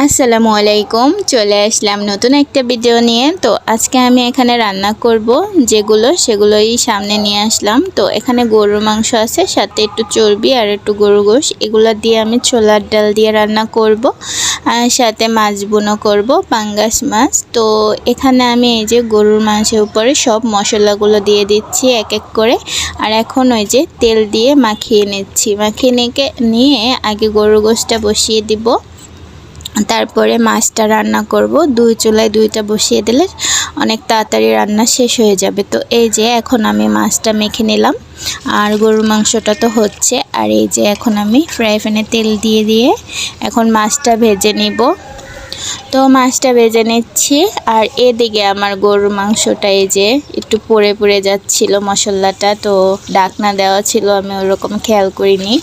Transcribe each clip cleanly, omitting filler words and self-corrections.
আসসালামু আলাইকুম, চলে আসলাম নতুন একটা ভিডিও নিয়ে। তো আজকে আমি এখানে রান্না করব সেগুলোই সামনে নিয়ে আসলাম। তো এখানে গরুর মাংস আছে, সাথে একটু চর্বি আর একটু গরু গোশ, এগুলো দিয়ে আমি ছোলার ডাল দিয়ে রান্না করব। আর সাথে মাছ বুনো করব, পাঙ্গাস মাছ। তো এখানে আমি এই যে গরুর মাংসের উপরে সব মশলাগুলো দিয়ে দিচ্ছি এক এক করে। আর এখন ওই যে তেল দিয়ে মাখিয়ে নিচ্ছি। নিয়ে আগে গরুর গোশটা বসিয়ে দিব, তারপরে মাছটা রান্না করব। দুই চুলায় দুইটা বসিয়ে দিলে অনেক তাড়াতাড়ি রান্না শেষ হয়ে যাবে। তো এই যে এখন আমি মাছটা মেখে নিলাম, আর গরুর মাংসটা তো হচ্ছে। আর এই যে এখন আমি ফ্রাই প্যানে তেল দিয়ে এখন মাছটা ভেজে নিব। তো মাছটা ভেজে নিচ্ছি, আর এদিকে আমার গরুর মাংসটা এই যে একটু পুড়ে যাচ্ছিল মশলাটা, তো ঢাকনা দেওয়া ছিল, আমি ওরকম খেয়াল করিনি।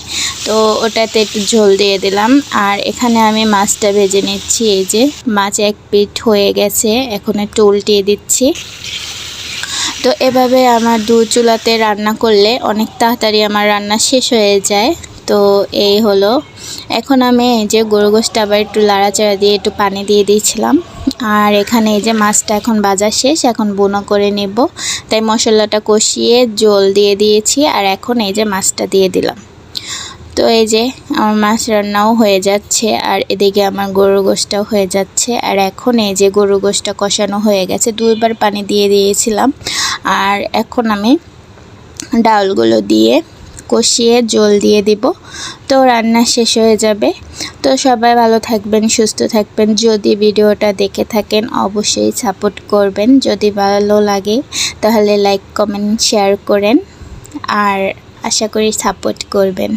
তো ওটাতে একটু ঝোল দিয়ে দিলাম, আর এখানে আমি মাছটা ভেজে নিচ্ছি। এই যে মাছ এক পিঠ হয়ে গেছে, এখন একটু উল্টিয়ে দিচ্ছি। তো এভাবে আমার দু চুলাতে রান্না করলে অনেক তাড়াতাড়ি আমার রান্না শেষ হয়ে যায়। তো এই হলো, এখন আমি এই যে গরু গোশটা আবার একটু লাড়াচাড়া দিয়ে একটু পানি দিয়ে দিয়েছিলাম। আর এখানে এই যে মাছটা এখন ভাজা শেষ, এখন বুনো করে নেব। তাই মশলাটা কষিয়ে জল দিয়ে দিয়েছি, আর এখন এই যে মাছটা দিয়ে দিলাম। তো এই যে আমার মাছ রান্নাও হয়ে যাচ্ছে, আর এদিকে আমার গরুর গোশটাও হয়ে যাচ্ছে। আর এখন এই যে গরুর গোশটা কষানো হয়ে গেছে, দুইবার পানি দিয়ে দিয়েছিলাম। আর এখন আমি ডালগুলো দিয়ে কষিয়ে জল দিয়ে দিব, তো রান্না শেষ হয়ে যাবে। তো সবাই ভালো থাকবেন, সুস্থ থাকবেন। যদি ভিডিওটা দেখে থাকেন অবশ্যই সাপোর্ট করবেন। যদি ভালো লাগে তাহলে লাইক কমেন্ট শেয়ার করেন, আর আশা করি সাপোর্ট করবেন।